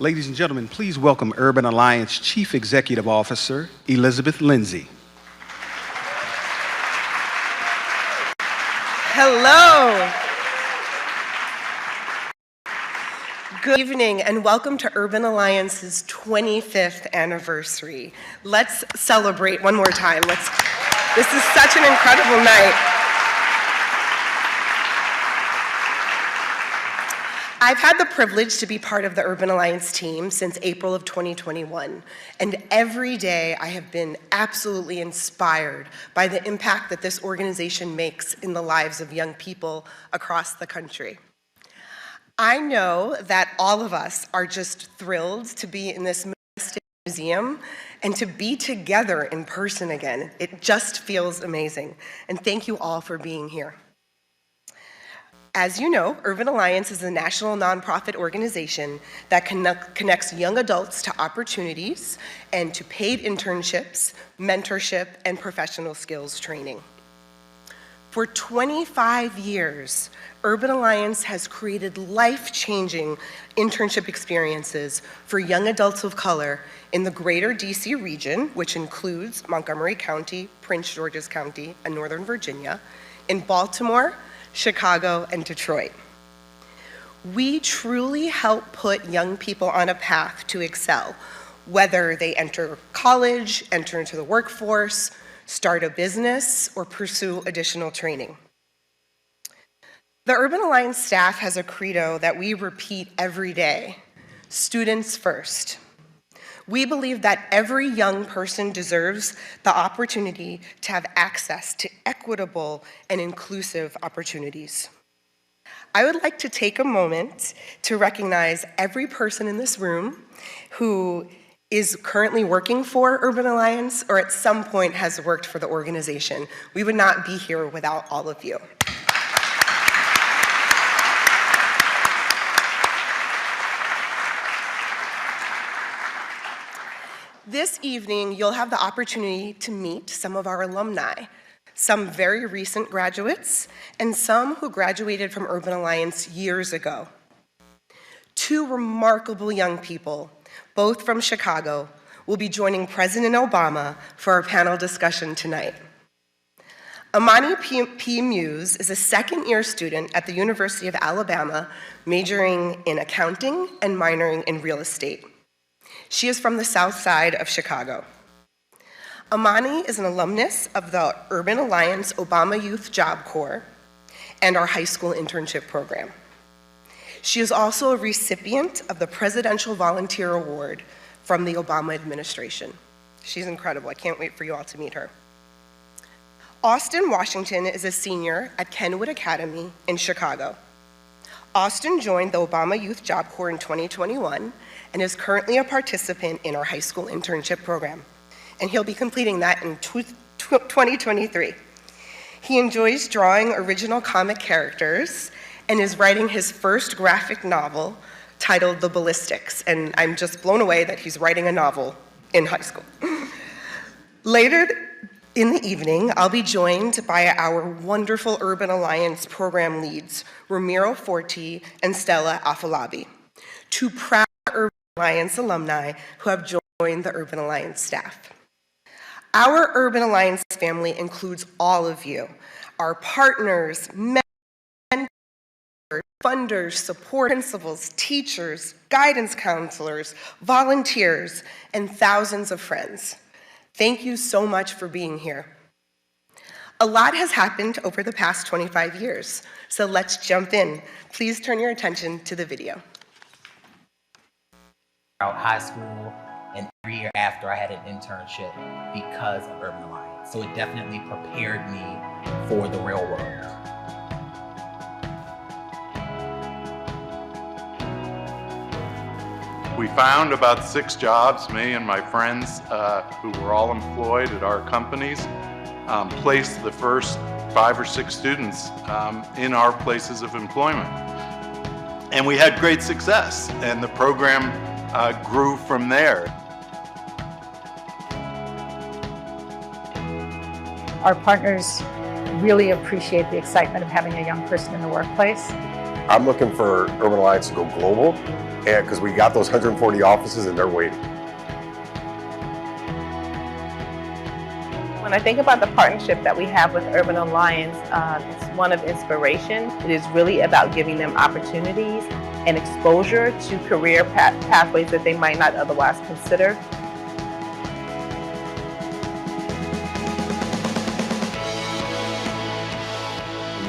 Ladies and gentlemen, please welcome Urban Alliance Chief Executive Officer, Elizabeth Lindsay. Hello. Good evening and welcome to Urban Alliance's 25th anniversary. Let's celebrate one more time. This is such an incredible night. I've had the privilege to be part of the Urban Alliance team since April of 2021, and every day I have been absolutely inspired by the impact that this organization makes in the lives of young people across the country. I know that all of us are just thrilled to be in this museum and to be together in person again. It just feels amazing, and thank you all for being here. As you know, Urban Alliance is a national nonprofit organization that connects young adults to opportunities and to paid internships, mentorship, and professional skills training. For 25 years, Urban Alliance has created life-changing internship experiences for young adults of color in the greater DC region, which includes Montgomery County, Prince George's County, and Northern Virginia, in Baltimore, Chicago, and Detroit. We truly help put young people on a path to excel, whether they enter college, enter into the workforce, start a business, or pursue additional training. The Urban Alliance staff has a credo that we repeat every day: students first. We believe that every young person deserves the opportunity to have access to equitable and inclusive opportunities. I would like to take a moment to recognize every person in this room who is currently working for Urban Alliance or at some point has worked for the organization. We would not be here without all of you. This evening, you'll have the opportunity to meet some of our alumni, some very recent graduates, and some who graduated from Urban Alliance years ago. Two remarkable young people, both from Chicago, will be joining President Obama for our panel discussion tonight. Imani P. Muse is a second-year student at the University of Alabama, majoring in accounting and minoring in real estate. She is from the South Side of Chicago. Imani is an alumnus of the Urban Alliance Obama Youth Job Corps and our high school internship program. She is also a recipient of the Presidential Volunteer Award from the Obama administration. She's incredible. I can't wait for you all to meet her. Austin Washington is a senior at Kenwood Academy in Chicago. Austin joined the Obama Youth Job Corps in 2021 and is currently a participant in our high school internship program. And he'll be completing that in 2023. He enjoys drawing original comic characters and is writing his first graphic novel titled The Ballistics. And I'm just blown away that he's writing a novel in high school. Later in the evening, I'll be joined by our wonderful Urban Alliance program leads, Ramiro Forti and Stella Afalabi, two proud Urban Alliance alumni who have joined the Urban Alliance staff. Our Urban Alliance family includes all of you, our partners, mentors, funders, support principals, teachers, guidance counselors, volunteers, and thousands of friends. Thank you so much for being here. A lot has happened over the past 25 years, so let's jump in. Please turn your attention to the video. High school and every year after I had an internship because of Urban Alliance. So it definitely prepared me for the real world. We found about 6 jobs, me and my friends who were all employed at our companies, placed the first 5 or 6 students in our places of employment. And we had great success, and the program grew from there. Our partners really appreciate the excitement of having a young person in the workplace. I'm looking for Urban Alliance to go global, and because we got those 140 offices and they're waiting. When I think about the partnership that we have with Urban Alliance, it's one of inspiration. It is really about giving them opportunities and exposure to career pathways that they might not otherwise consider.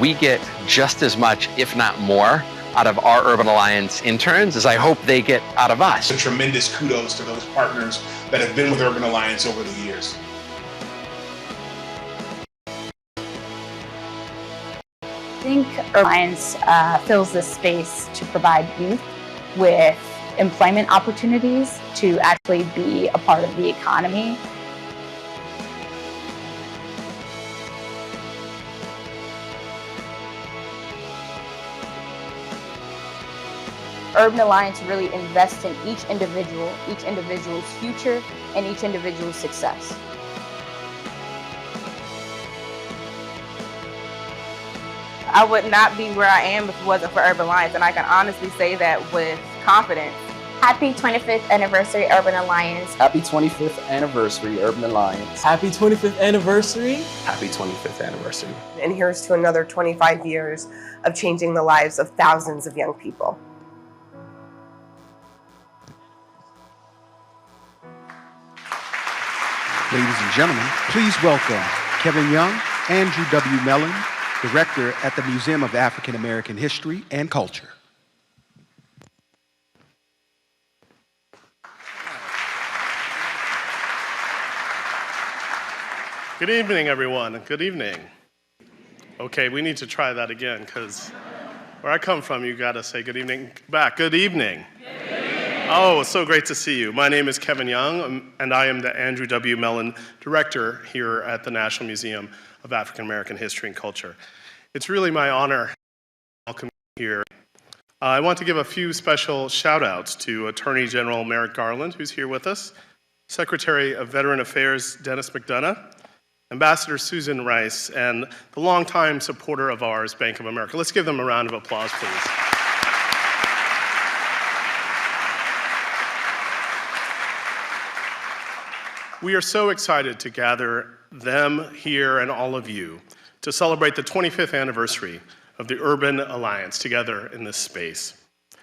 We get just as much, if not more, out of our Urban Alliance interns as I hope they get out of us. A tremendous kudos to those partners that have been with Urban Alliance over the years. I think Urban Alliance fills this space to provide youth with employment opportunities to actually be a part of the economy. Urban Alliance really invests in each individual's future, and each individual's success. I would not be where I am if it wasn't for Urban Alliance, and I can honestly say that with confidence. Happy 25th anniversary, Urban Alliance. Happy 25th anniversary, Urban Alliance. Happy 25th anniversary. Happy 25th anniversary. And here's to another 25 years of changing the lives of thousands of young people. Ladies and gentlemen, please welcome Kevin Young, Andrew W. Mellon, Director at the Museum of African American History and Culture. Good evening, everyone. Good evening. Okay, we need to try that again, because where I come from, you gotta say good evening back. Good evening. Good evening. Oh, it's so great to see you. My name is Kevin Young, and I am the Andrew W. Mellon Director here at the National Museum of African American History and Culture. It's really my honor to welcome you here. I want to give a few special shout outs to Attorney General Merrick Garland, who's here with us, Secretary of Veteran Affairs Dennis McDonough, Ambassador Susan Rice, and the longtime supporter of ours, Bank of America. Let's give them a round of applause, please. We are so excited to gather them here and all of you to celebrate the 25th anniversary of the Urban Alliance together in this space.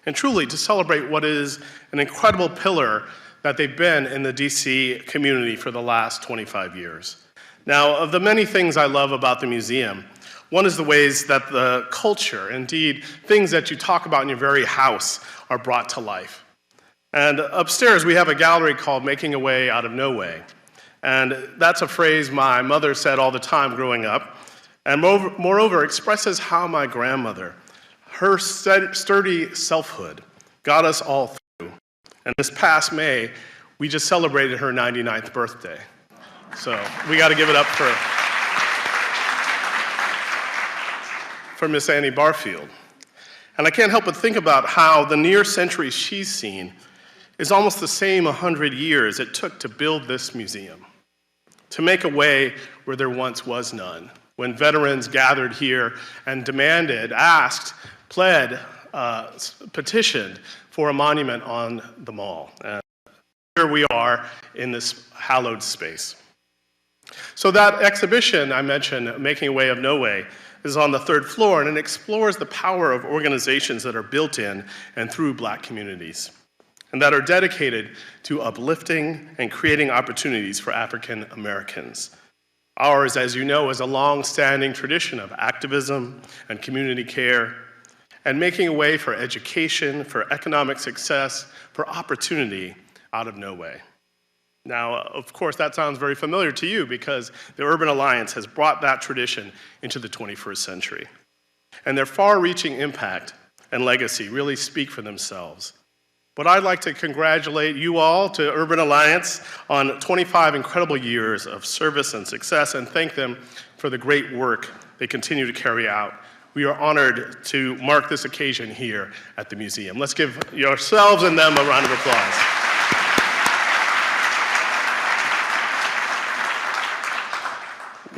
And truly to celebrate what is an incredible pillar that they've been in the DC community for the last 25 years. Now, of the many things I love about the museum, one is the ways that the culture, indeed, things that you talk about in your very house, are brought to life. And upstairs, we have a gallery called Making a Way Out of No Way. And that's a phrase my mother said all the time growing up, and moreover, expresses how my grandmother, her sturdy selfhood, got us all through. And this past May, we just celebrated her 99th birthday. So we got to give it up for Miss Annie Barfield. And I can't help but think about how the near century she's seen is almost the same 100 years it took to build this museum, to make a way where there once was none, when veterans gathered here and demanded, asked, pled, petitioned for a monument on the mall. And here we are in this hallowed space. So that exhibition I mentioned, Making a Way of No Way, is on the 3rd floor, and it explores the power of organizations that are built in and through Black communities, and that are dedicated to uplifting and creating opportunities for African Americans. Ours, as you know, is a long-standing tradition of activism and community care, and making a way for education, for economic success, for opportunity out of no way. Now, of course, that sounds very familiar to you because the Urban Alliance has brought that tradition into the 21st century. And their far-reaching impact and legacy really speak for themselves. But I'd like to congratulate you all to Urban Alliance on 25 incredible years of service and success, and thank them for the great work they continue to carry out. We are honored to mark this occasion here at the museum. Let's give yourselves and them a round of applause.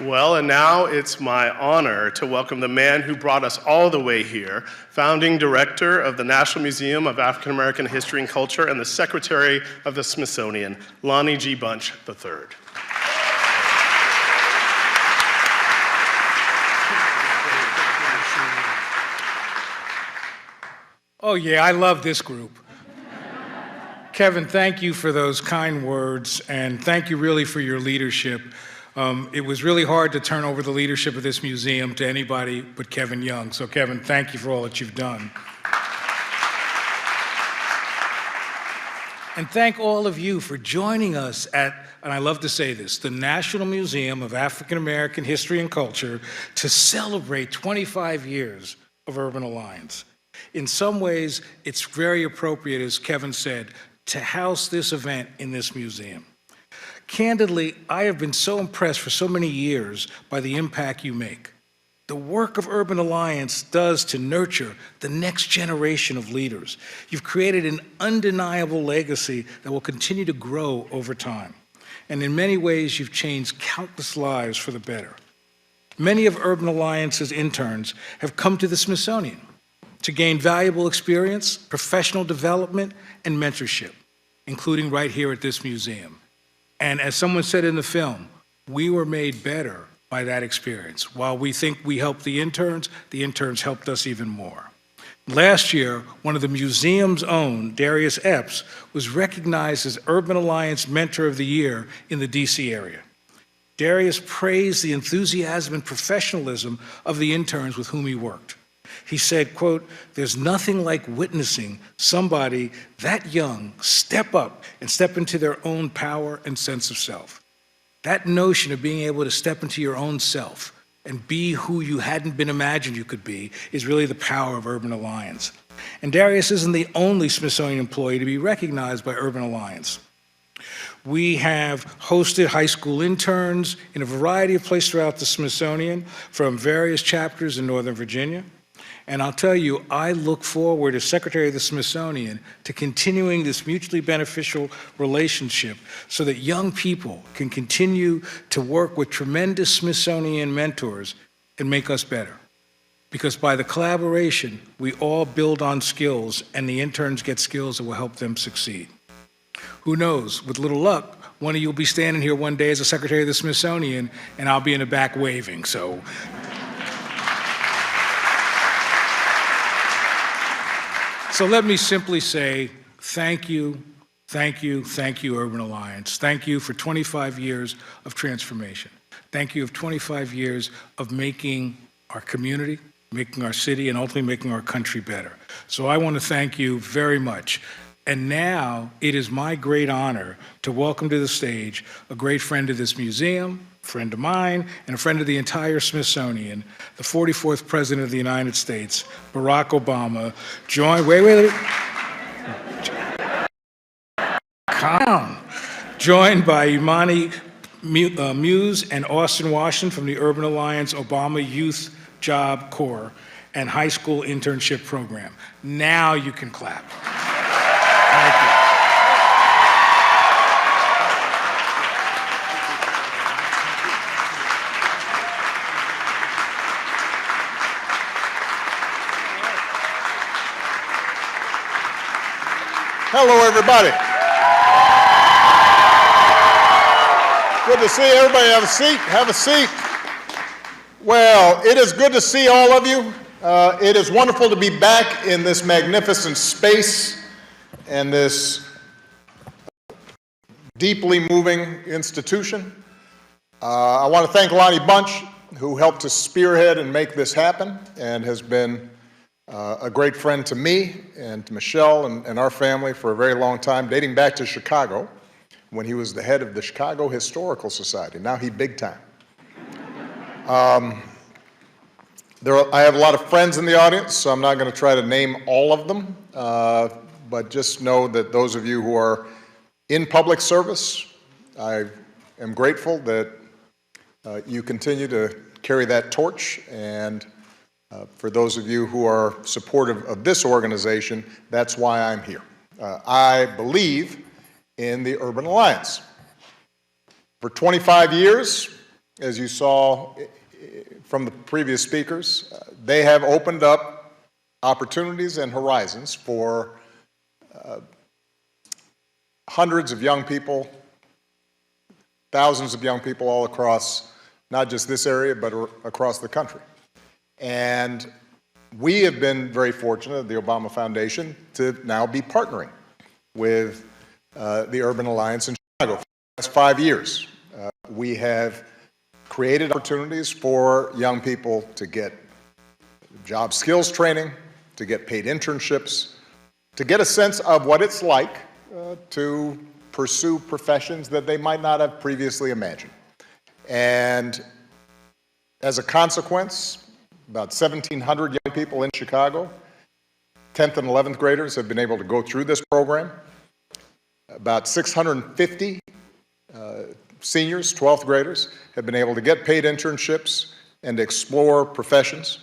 Well, and now it's my honor to welcome the man who brought us all the way here, founding director of the National Museum of African American History and Culture and the secretary of the Smithsonian, Lonnie G. Bunch III. Oh yeah, I love this group. Kevin, thank you for those kind words, and thank you really for your leadership. It was really hard to turn over the leadership of this museum to anybody but Kevin Young. So Kevin, thank you for all that you've done. And thank all of you for joining us at, and I love to say this, the National Museum of African American History and Culture to celebrate 25 years of Urban Alliance. In some ways, it's very appropriate, as Kevin said, to house this event in this museum. Candidly, I have been so impressed for so many years by the impact you make. The work of Urban Alliance does to nurture the next generation of leaders. You've created an undeniable legacy that will continue to grow over time. And in many ways, you've changed countless lives for the better. Many of Urban Alliance's interns have come to the Smithsonian to gain valuable experience, professional development, and mentorship, including right here at this museum. And as someone said in the film, we were made better by that experience. While we think we helped the interns helped us even more. Last year, one of the museum's own, Darius Epps, was recognized as Urban Alliance Mentor of the Year in the DC area. Darius praised the enthusiasm and professionalism of the interns with whom he worked. He said, quote, "There's nothing like witnessing somebody that young step up and step into their own power and sense of self. That notion of being able to step into your own self and be who you hadn't been imagined you could be is really the power of Urban Alliance." And Darius isn't the only Smithsonian employee to be recognized by Urban Alliance. We have hosted high school interns in a variety of places throughout the Smithsonian from various chapters in Northern Virginia. And I'll tell you, I look forward as Secretary of the Smithsonian to continuing this mutually beneficial relationship so that young people can continue to work with tremendous Smithsonian mentors and make us better. Because by the collaboration, we all build on skills and the interns get skills that will help them succeed. Who knows, with little luck, one of you will be standing here one day as a Secretary of the Smithsonian and I'll be in the back waving, so. So let me simply say thank you, thank you, thank you, Urban Alliance. Thank you for 25 years of transformation. Thank you for 25 years of making our community, making our city, and ultimately making our country better. So I want to thank you very much. And now it is my great honor to welcome to the stage a great friend of this museum, friend of mine, and a friend of the entire Smithsonian, the 44th President of the United States, Barack Obama, joined by Imani Muse and Austin Washington from the Urban Alliance Obama Youth Job Corps and High School Internship Program. Now you can clap. Thank you. Hello, everybody. Good to see everybody. Have a seat. Have a seat. Well, it is good to see all of you. It is wonderful to be back in this magnificent space and this deeply moving institution. I want to thank Lonnie Bunch, who helped to spearhead and make this happen and has been a great friend to me and to Michelle and our family for a very long time, dating back to Chicago when he was the head of the Chicago Historical Society. Now he big time. I have a lot of friends in the audience, so I'm not going to try to name all of them, but just know that those of you who are in public service, I am grateful that you continue to carry that torch, and for those of you who are supportive of this organization, that's why I'm here. I believe in the Urban Alliance. For 25 years, as you saw from the previous speakers, they have opened up opportunities and horizons for hundreds of young people, thousands of young people all across not just this area, but across the country. And we have been very fortunate at the Obama Foundation to now be partnering with the Urban Alliance in Chicago for the last 5 years. We have created opportunities for young people to get job skills training, to get paid internships, to get a sense of what it's like to pursue professions that they might not have previously imagined. And as a consequence, about 1,700 young people in Chicago, 10th and 11th graders have been able to go through this program. About 650 seniors, 12th graders, have been able to get paid internships and explore professions.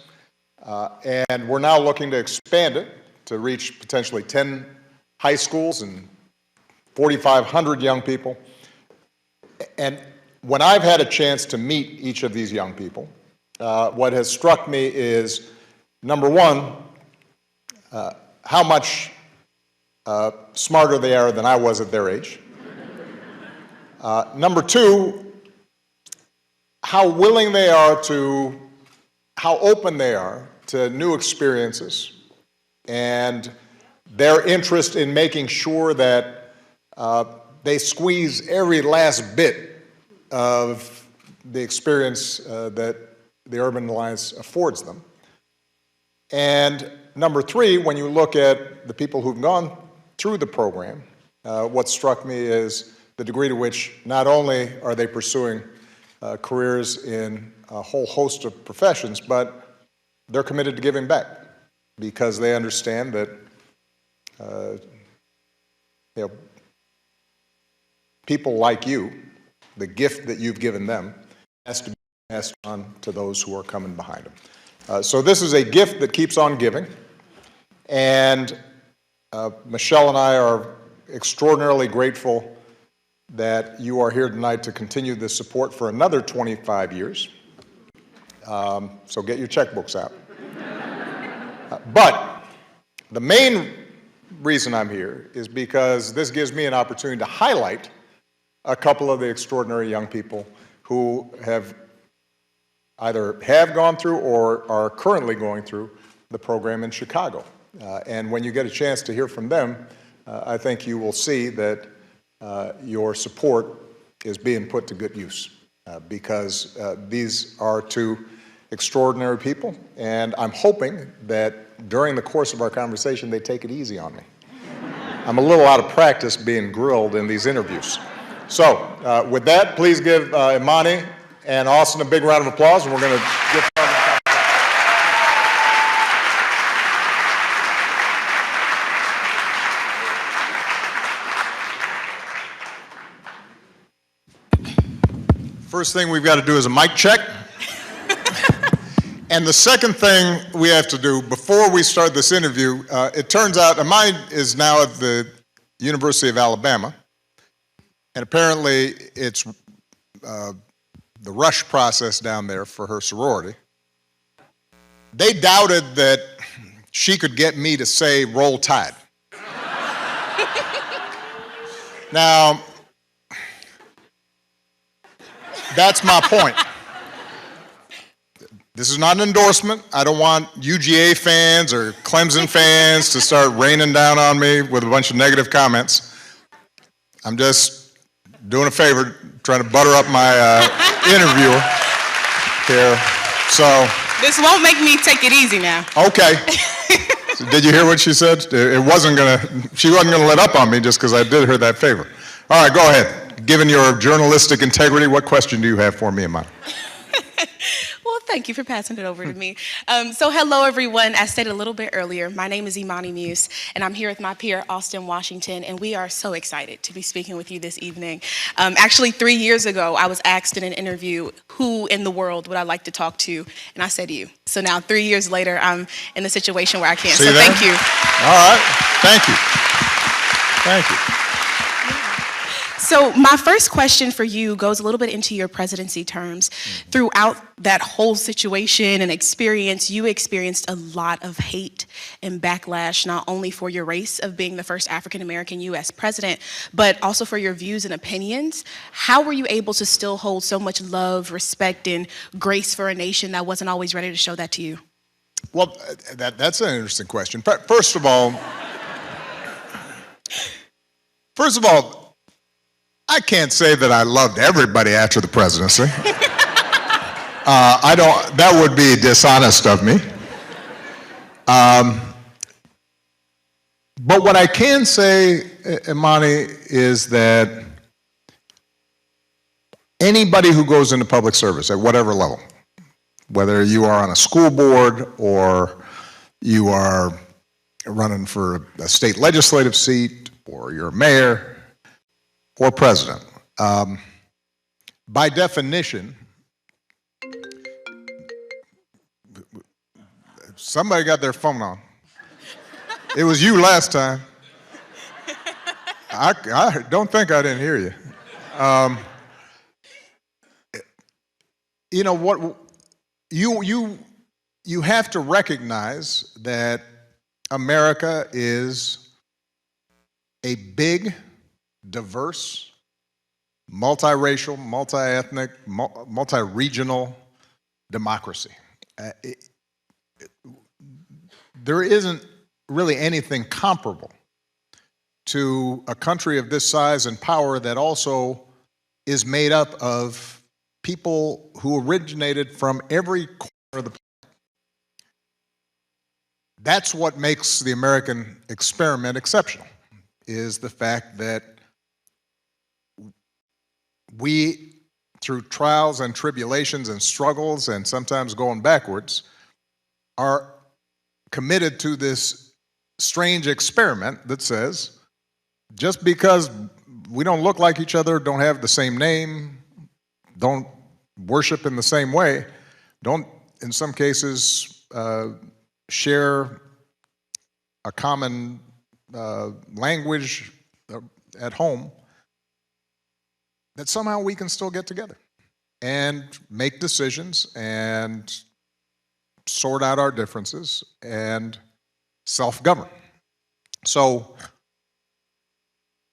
And we're now looking to expand it to reach potentially 10 high schools and 4,500 young people. And when I've had a chance to meet each of these young people, what has struck me is, number one, how much smarter they are than I was at their age. Number two, how willing they are to, how open they are to new experiences, and their interest in making sure that they squeeze every last bit of the experience that the Urban Alliance affords them. And number three, when you look at the people who've gone through the program, what struck me is the degree to which not only are they pursuing careers in a whole host of professions, but they're committed to giving back because they understand that people like you, the gift that you've given them, has to be passed on to those who are coming behind them. So this is a gift that keeps on giving, and Michelle and I are extraordinarily grateful that you are here tonight to continue this support for another 25 years. So get your checkbooks out. But the main reason I'm here is because this gives me an opportunity to highlight a couple of the extraordinary young people who have either have gone through or are currently going through the program in Chicago. And when you get a chance to hear from them, I think you will see that your support is being put to good use because these are two extraordinary people, and I'm hoping that during the course of our conversation they take it easy on me. I'm a little out of practice being grilled in these interviews. So with that, please give Imani and Austin a big round of applause, and we're going to get started. First thing we've got to do is a mic check. And the second thing we have to do before we start this interview, it turns out Imani is now at the University of Alabama, and apparently it's the rush process down there for her sorority. They doubted that she could get me to say "Roll Tide." Now, that's my point. This is not an endorsement. I don't want UGA fans or Clemson fans to start raining down on me with a bunch of negative comments. I'm just doing a favor, trying to butter up my interviewer here. So this won't make me take it easy now. Okay. So did you hear what she said? She wasn't gonna let up on me just because I did her that favor. All right, go ahead. Given your journalistic integrity, what question do you have for me, Imani? Well, thank you for passing it over to me. So hello, everyone. As stated a little bit earlier, my name is Imani Muse, and I'm here with my peer, Austin Washington, and we are so excited to be speaking with you this evening. Actually, 3 years ago, I was asked in an interview, who in the world would I like to talk to? And I said you. So now, 3 years later, I'm in the situation where I can. See so that? thank you. All right. Thank you. Thank you. So my first question for you goes a little bit into your presidency terms. Throughout that whole situation and experience, you experienced a lot of hate and backlash, not only for your race of being the first African-American U.S. president, but also for your views and opinions. How were you able to still hold so much love, respect, and grace for a nation that wasn't always ready to show that to you? Well, that's an interesting question. First of all, I can't say that I loved everybody after the presidency. That would be dishonest of me. But what I can say, Imani, is that anybody who goes into public service at whatever level, whether you are on a school board or you are running for a state legislative seat or you're a mayor or president, by definition, somebody got their phone on. It was you last time. I don't think I didn't hear you. You know what? You have to recognize that America is a big, diverse, multiracial, multi-ethnic, multi-regional democracy. There isn't really anything comparable to a country of this size and power that also is made up of people who originated from every corner of the planet. That's what makes the American experiment exceptional, is the fact that we, through trials and tribulations and struggles and sometimes going backwards, are committed to this strange experiment that says, just because we don't look like each other, don't have the same name, don't worship in the same way, don't, in some cases, share a common language at home, that somehow we can still get together and make decisions and sort out our differences and self-govern. So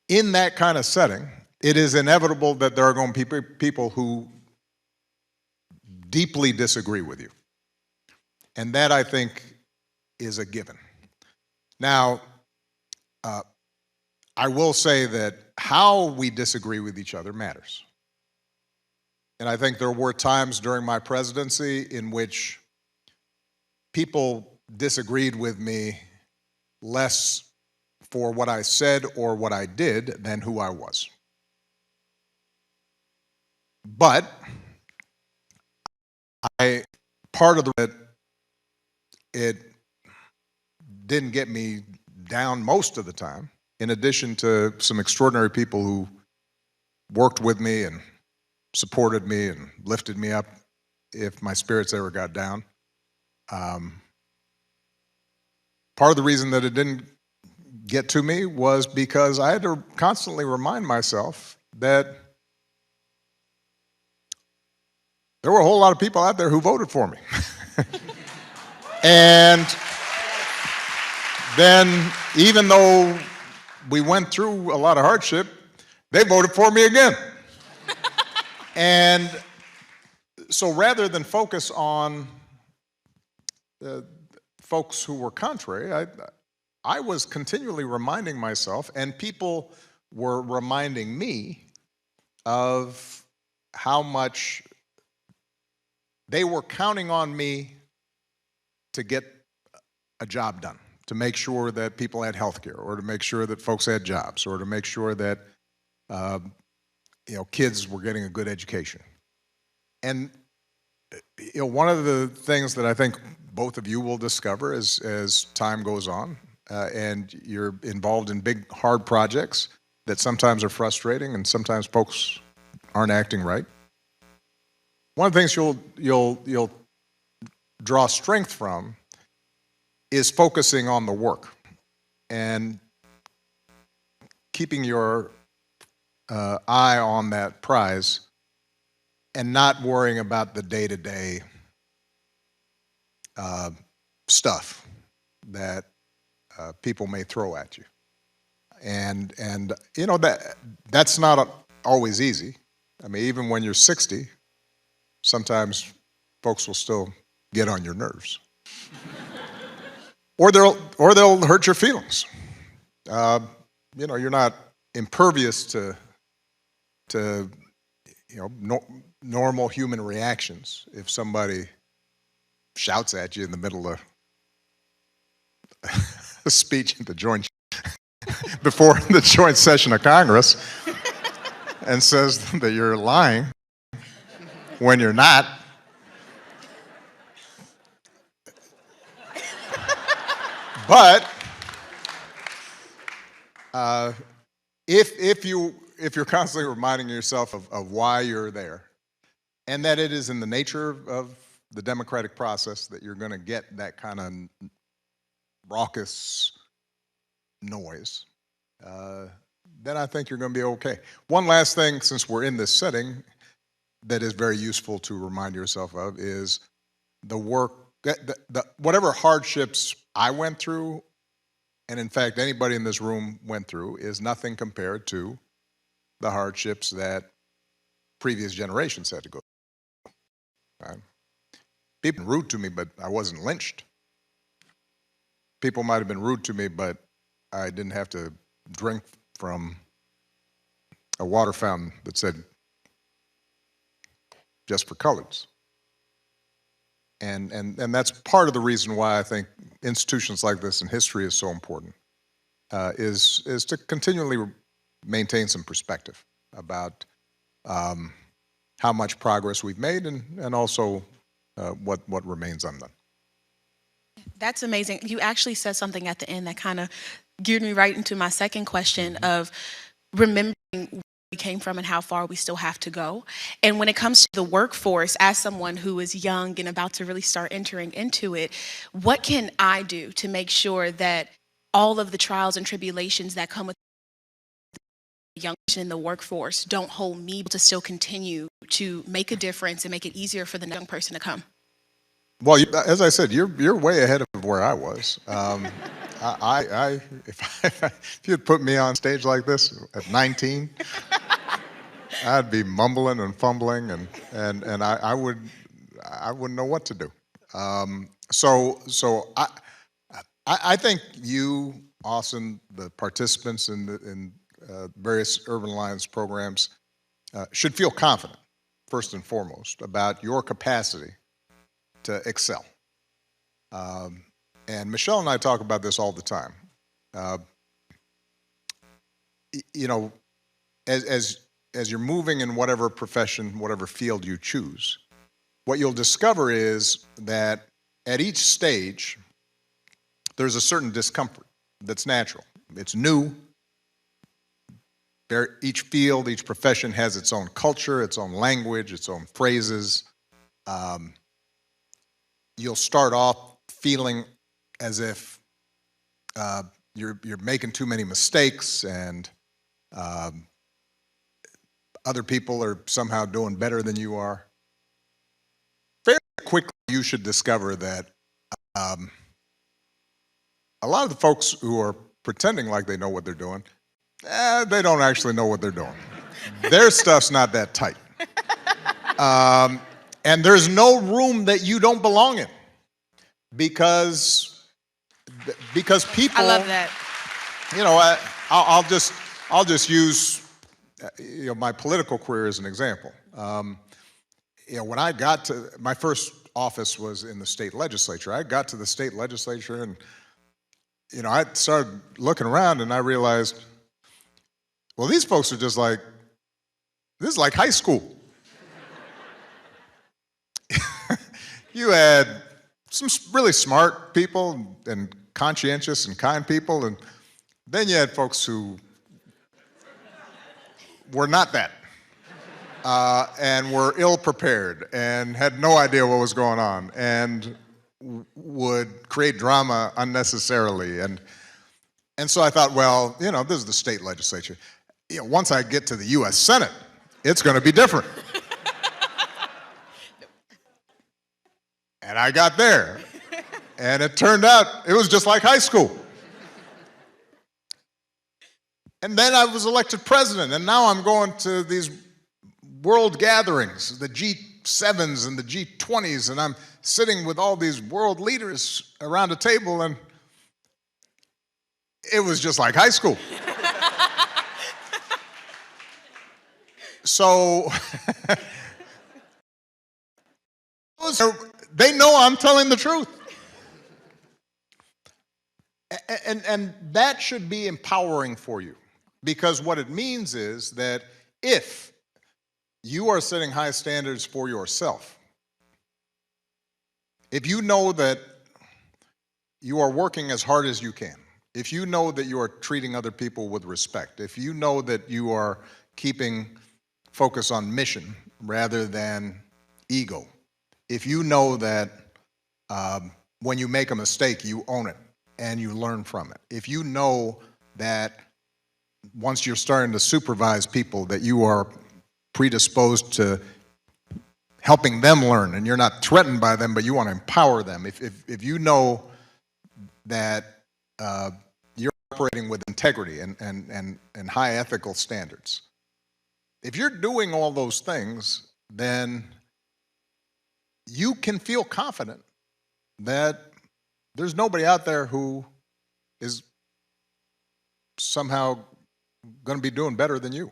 in that kind of setting, it is inevitable that there are going to be people who deeply disagree with you. And that, I think, is a given. Now, I will say that how we disagree with each other matters. And I think there were times during my presidency in which people disagreed with me less for what I said or what I did than who I was. But part of it didn't get me down most of the time, in addition to some extraordinary people who worked with me and supported me and lifted me up if my spirits ever got down. Part of the reason that it didn't get to me was because I had to constantly remind myself that there were a whole lot of people out there who voted for me. And then, even though we went through a lot of hardship, they voted for me again. And so rather than focus on the folks who were contrary, I was continually reminding myself, and people were reminding me of how much they were counting on me to get a job done, to make sure that people had health care, or to make sure that folks had jobs, or to make sure that kids were getting a good education. And one of the things that I think both of you will discover as time goes on, and you're involved in big, hard projects that sometimes are frustrating and sometimes folks aren't acting right. One of the things you'll draw strength from is focusing on the work and keeping your eye on that prize and not worrying about the day-to-day stuff that people may throw at you. And you know, that's not always easy. I mean, even when you're 60, sometimes folks will still get on your nerves. Or they'll hurt your feelings. You know, you're not impervious to you know, normal human reactions. If somebody shouts at you in the middle of a speech at the joint before the joint session of Congress and says that you're lying when you're not, but if you're constantly reminding yourself of why you're there, and that it is in the nature of the democratic process that you're going to get that kind of raucous noise, then I think you're going to be okay. One last thing, since we're in this setting, that is very useful to remind yourself of is the work, whatever hardships I went through, and in fact anybody in this room went through, is nothing compared to the hardships that previous generations had to go through. Right? People were rude to me, but I wasn't lynched. People might have been rude to me, but I didn't have to drink from a water fountain that said, "Just for coloreds." And that's part of the reason why I think institutions like this and history is so important, is to continually maintain some perspective about how much progress we've made and also what remains undone. That's amazing. You actually said something at the end that kind of geared me right into my second question of remembering where we came from and how far we still have to go. And when it comes to the workforce, as someone who is young and about to really start entering into it, what can I do to make sure that all of the trials and tribulations that come with the young person in the workforce don't hold me to still continue to make a difference and make it easier for the young person to come? Well, as I said, you're way ahead of where I was. If you'd put me on stage like this at 19, I'd be mumbling and fumbling, and I wouldn't know what to do. So I think you, Austin, the participants in various Urban Alliance programs should feel confident, first and foremost, about your capacity to excel. And Michelle and I talk about this all the time. You know, as you're moving in whatever profession, whatever field you choose, what you'll discover is that at each stage, there's a certain discomfort that's natural. It's new. Each field, each profession has its own culture, its own language, its own phrases. You'll start off feeling as if you're making too many mistakes and other people are somehow doing better than you are. Very quickly, you should discover that a lot of the folks who are pretending like they know what they're doing, they don't actually know what they're doing. Their stuff's not that tight. And there's no room that you don't belong in, because people. I love that. You know, I'll just use my political career as an example. You know, when I got to my first office was in the state legislature. I got to the state legislature, and you know, I started looking around, and I realized, well, these folks are just like, this is like high school. You had some really smart people and conscientious and kind people, and then you had folks who were not that, and were ill-prepared and had no idea what was going on and would create drama unnecessarily. And so I thought, well, you know, this is the state legislature. once I get to the U.S. Senate, it's going to be different. And I got there, and it turned out it was just like high school. And then I was elected president, and now I'm going to these world gatherings, the G7s and the G20s, and I'm sitting with all these world leaders around a table, and it was just like high school. So they know I'm telling the truth. And that should be empowering for you, because what it means is that if you are setting high standards for yourself, if you know that you are working as hard as you can, if you know that you are treating other people with respect, if you know that you are keeping focus on mission rather than ego, if you know that when you make a mistake, you own it and you learn from it, if you know that once you're starting to supervise people that you are predisposed to helping them learn and you're not threatened by them, but you want to empower them, if you know that you're operating with integrity and high ethical standards, if you're doing all those things, then you can feel confident that there's nobody out there who is somehow going to be doing better than you.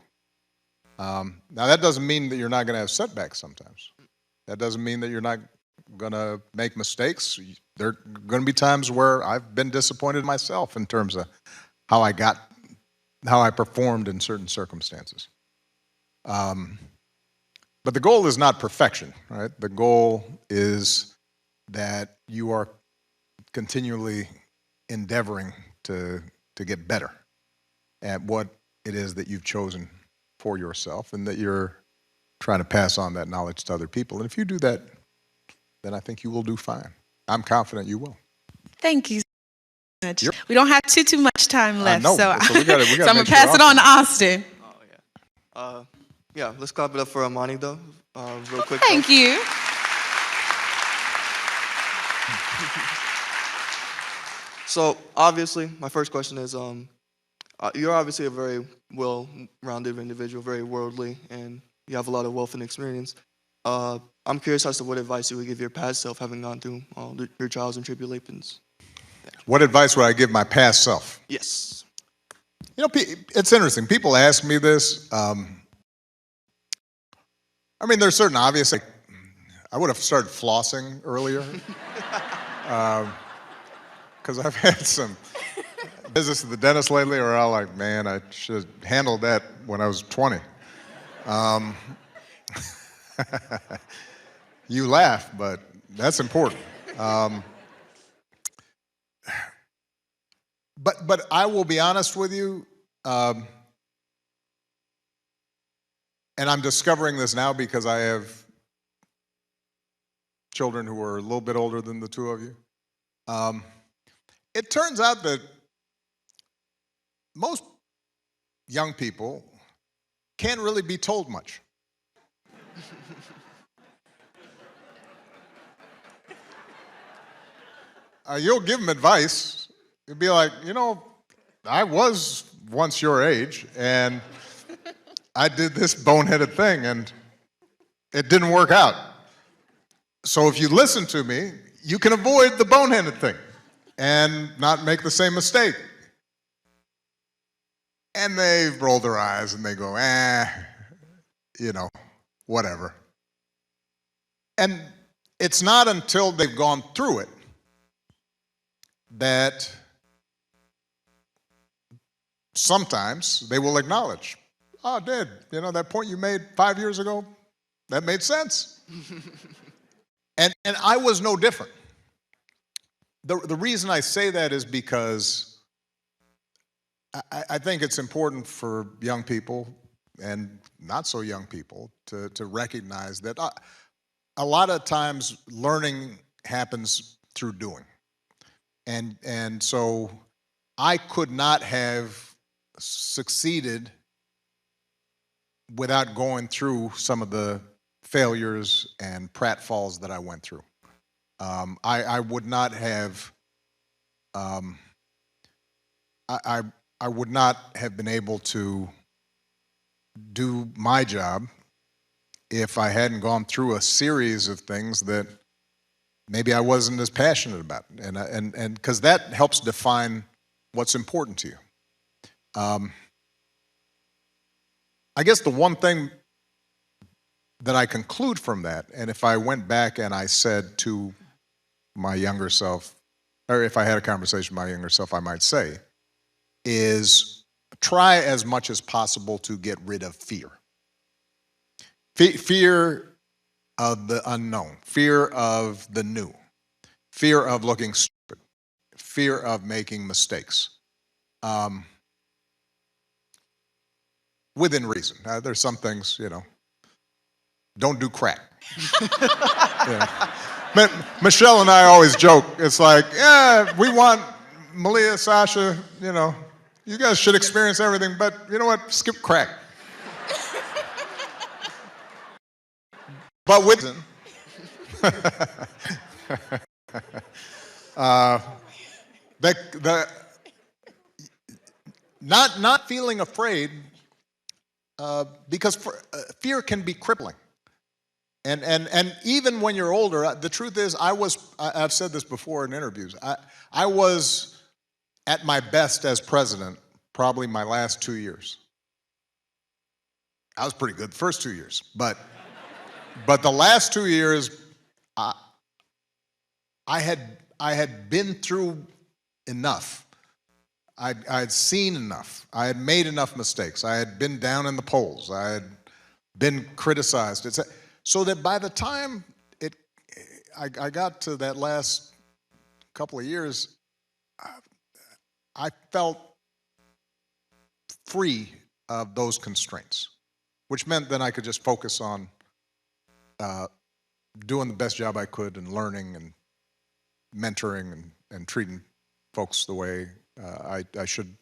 Now, that doesn't mean that you're not going to have setbacks sometimes. That doesn't mean that you're not going to make mistakes. There are going to be times where I've been disappointed myself in terms of how I performed in certain circumstances. But the goal is not perfection, right? The goal is that you are continually endeavoring to get better at what it is that you've chosen for yourself, and that you're trying to pass on that knowledge to other people. And if you do that, then I think you will do fine. I'm confident you will. Thank you so much. We don't have too much time left, so I'm going to pass it on to Austin. Yeah, let's clap it up for Imani, though, real quick. Thank you. So, obviously, my first question is, you're obviously a very well-rounded individual, very worldly, and you have a lot of wealth and experience. I'm curious as to what advice you would give your past self, having gone through all your trials and tribulations. What advice would I give my past self? Yes. You know, it's interesting. People ask me this. I mean, there's certain obvious, like, I would have started flossing earlier. Because I've had some business at the dentist lately where I'm like, man, I should have handled that when I was 20. You laugh, but that's important. But I will be honest with you, and I'm discovering this now because I have children who are a little bit older than the two of you. It turns out that most young people can't really be told much. You'll give them advice. You'll be like, you know, I was once your age, and I did this boneheaded thing, and it didn't work out. So if you listen to me, you can avoid the boneheaded thing and not make the same mistake. And they roll their eyes and they go, you know, whatever. And it's not until they've gone through it that sometimes they will acknowledge, oh, Dad, you know, that point you made 5 years ago, that made sense. And I was no different. The reason I say that is because I think it's important for young people and not so young people to recognize that a lot of times learning happens through doing. And so I could not have succeeded without going through some of the failures and pratfalls that I went through. I would not have, I would not have been able to do my job if I hadn't gone through a series of things that maybe I wasn't as passionate about, and because that helps define what's important to you. I guess the one thing that I conclude from that, and if I went back and I said to my younger self, or if I had a conversation with my younger self, I might say, is try as much as possible to get rid of fear. Fear of the unknown, fear of the new, fear of looking stupid, fear of making mistakes. Within reason. There's some things, you know, don't do crack. Michelle and I always joke. It's like, yeah, we want Malia, Sasha, you know, you guys should experience everything, but you know what? Skip crack. But with not feeling afraid, because fear can be crippling. And even when you're older, the truth is, I've said this before in interviews, I was at my best as president probably my last 2 years. I was pretty good the first 2 years, but the last 2 years, I had been through enough. I had seen enough. I had made enough mistakes. I had been down in the polls. I had been criticized. So that by the time I got to that last couple of years, I felt free of those constraints, which meant then I could just focus on doing the best job I could and learning and mentoring and treating folks the way I should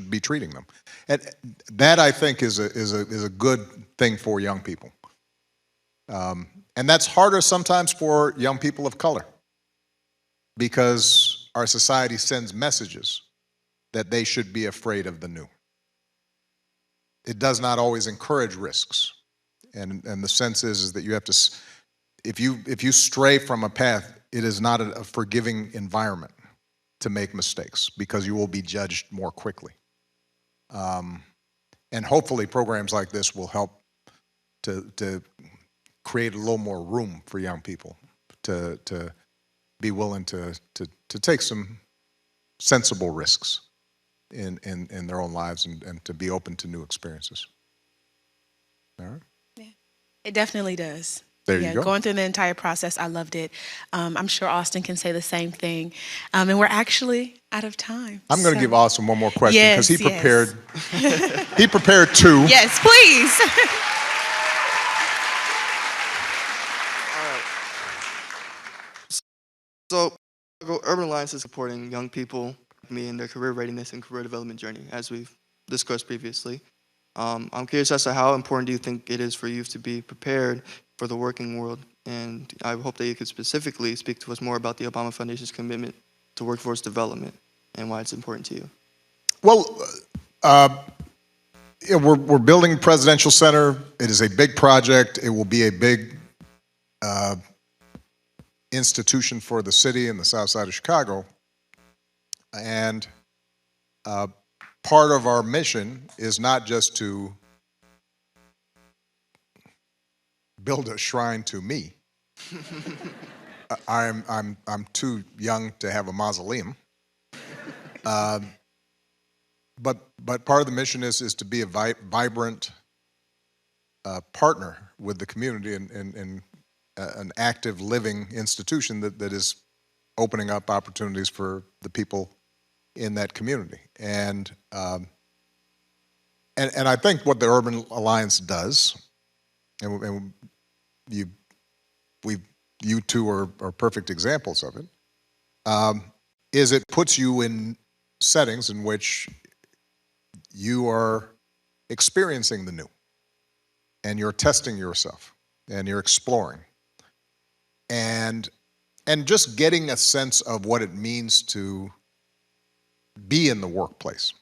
be treating them. And that, I think, is a good thing for young people. And that's harder sometimes for young people of color, because our society sends messages that they should be afraid of the new. It does not always encourage risks. And the sense is that you have to, if you stray from a path, it is not a forgiving environment to make mistakes, because you will be judged more quickly. And hopefully programs like this will help to create a little more room for young people to be willing to take some sensible risks in their own lives and to be open to new experiences. All right? Yeah, it definitely does. There you go. Going through the entire process, I loved it. I'm sure Austin can say the same thing. And we're actually out of time. I'm going to give Austin one more question, because he prepared. Yes. He prepared two. Yes, please. So, Urban Alliance is supporting young people like me in their career readiness and career development journey, as we've discussed previously. I'm curious as to how important do you think it is for youth to be prepared for the working world, and I hope that you could specifically speak to us more about the Obama Foundation's commitment to workforce development and why it's important to you. Well, we're building Presidential Center. It is a big project. It will be a big institution for the city and the South Side of Chicago. And part of our mission is not just to build a shrine to me. I'm too young to have a mausoleum. But part of the mission is to be a vibrant partner with the community in an active living institution that is opening up opportunities for the people in that community. And I think what the Urban Alliance does, and you two are perfect examples of it, is it puts you in settings in which you are experiencing the new, and you're testing yourself, and you're exploring, and just getting a sense of what it means to be in the workplace.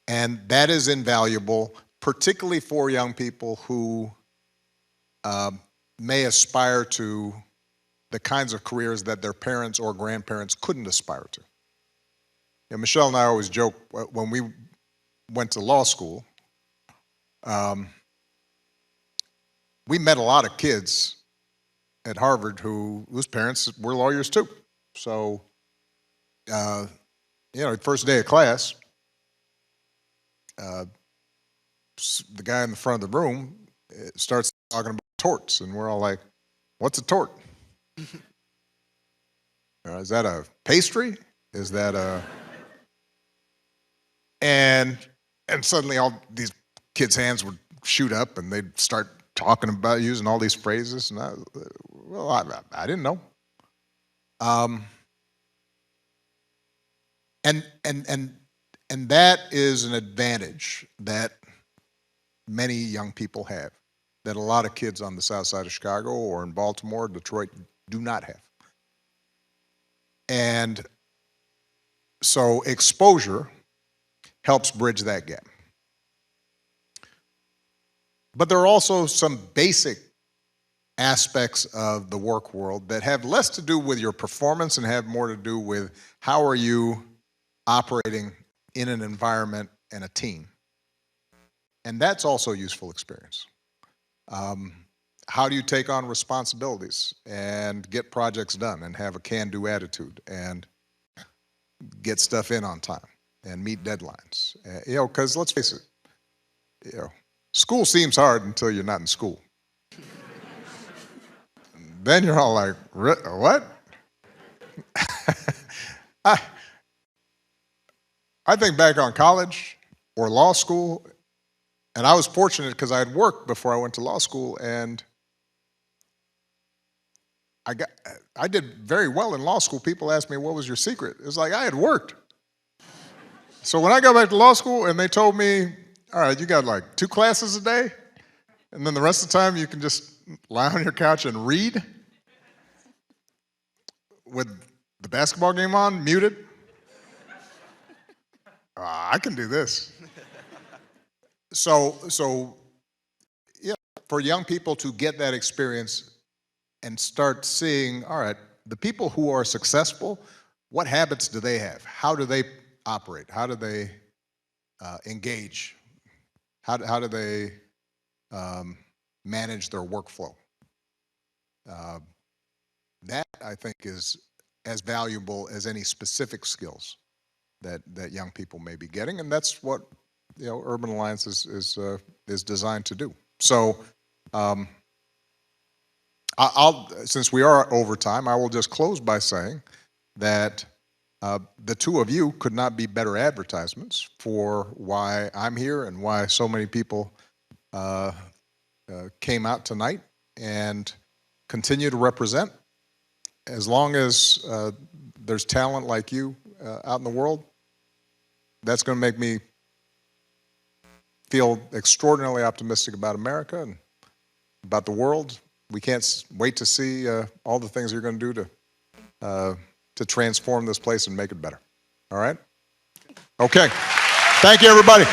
And that is invaluable, particularly for young people who may aspire to the kinds of careers that their parents or grandparents couldn't aspire to. You know, Michelle and I always joke, when we went to law school, we met a lot of kids at Harvard whose parents were lawyers too. So, you know, first day of class, the guy in the front of the room starts talking about torts, and we're all like, what's a tort? Is that a pastry? Is that a... And suddenly all these kids' hands would shoot up, and they'd start talking about using all these phrases, and I didn't know. And that is an advantage that many young people have, that a lot of kids on the south side of Chicago or in Baltimore, Detroit, do not have. And so exposure helps bridge that gap. But there are also some basic aspects of the work world that have less to do with your performance and have more to do with how are you operating in an environment and a team. And that's also useful experience. How do you take on responsibilities and get projects done and have a can-do attitude and get stuff in on time and meet deadlines? You know, because let's face it, you know, school seems hard until you're not in school. Then you're all like, what? I think back on college or law school, and I was fortunate because I had worked before I went to law school, and I did very well in law school. People asked me, what was your secret? It was like, I had worked. So when I got back to law school and they told me, all right, you got like 2 classes a day, and then the rest of the time you can just lie on your couch and read with the basketball game on, muted. I can do this. So yeah, for young people to get that experience and start seeing, all right, the people who are successful, what habits do they have? How do they operate? How do they engage? How do they manage their workflow? That, I think, is as valuable as any specific skills that young people may be getting, and that's what, you know, Urban Alliance is designed to do. So, since we are over time, I will just close by saying that the two of you could not be better advertisements for why I'm here and why so many people came out tonight and continue to represent. As long as there's talent like you out in the world, that's going to make me feel extraordinarily optimistic about America and about the world. We can't wait to see all the things you're going to do to transform this place and make it better. All right? Okay. Thank you, everybody.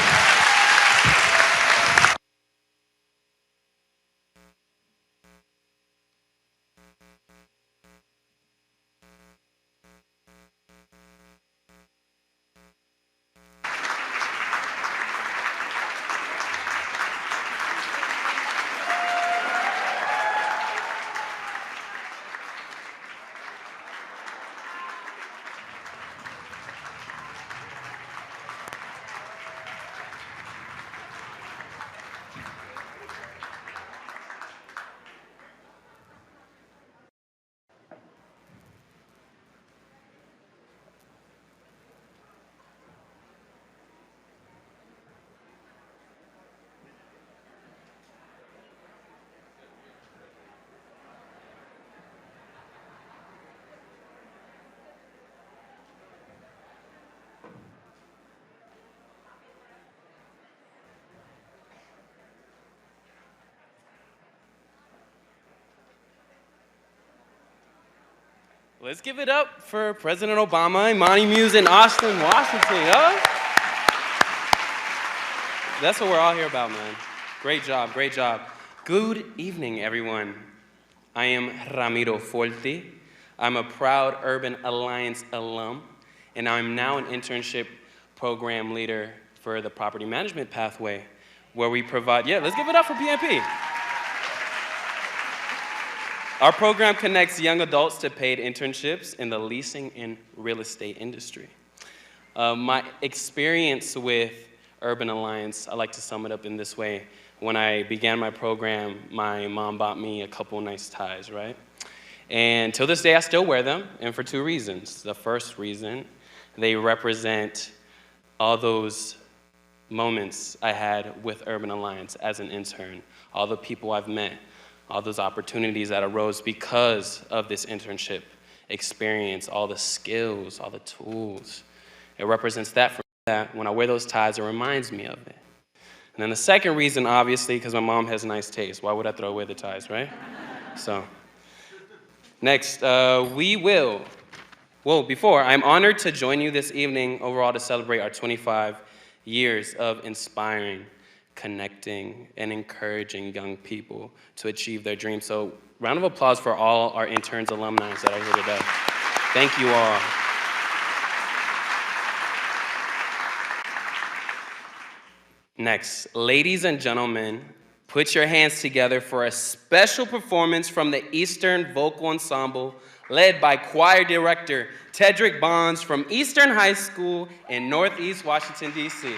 Let's give it up for President Obama, Imani, Muse and Austin Washington, huh? That's what we're all here about, man. Great job, great job. Good evening, everyone. I am Ramiro Forti. I'm a proud Urban Alliance alum, and I'm now an internship program leader for the property management pathway, where we provide, yeah, let's give it up for PMP. Our program connects young adults to paid internships in the leasing and real estate industry. My experience with Urban Alliance, I like to sum it up in this way. When I began my program, my mom bought me a couple nice ties, right? And till this day, I still wear them, and for two reasons. The first reason, they represent all those moments I had with Urban Alliance as an intern, all the people I've met, all those opportunities that arose because of this internship experience, all the skills, all the tools. It represents that for me, that when I wear those ties, it reminds me of it. And then the second reason, obviously, because my mom has nice taste. Why would I throw away the ties, right? So, next, I'm honored to join you this evening overall to celebrate our 25 years of inspiring, connecting, and encouraging young people to achieve their dreams. So, round of applause for all our interns, alumni that are here today. Thank you all. Next, ladies and gentlemen, put your hands together for a special performance from the Eastern Vocal Ensemble, led by choir director Tedrick Bonds from Eastern High School in Northeast Washington, D.C.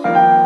you.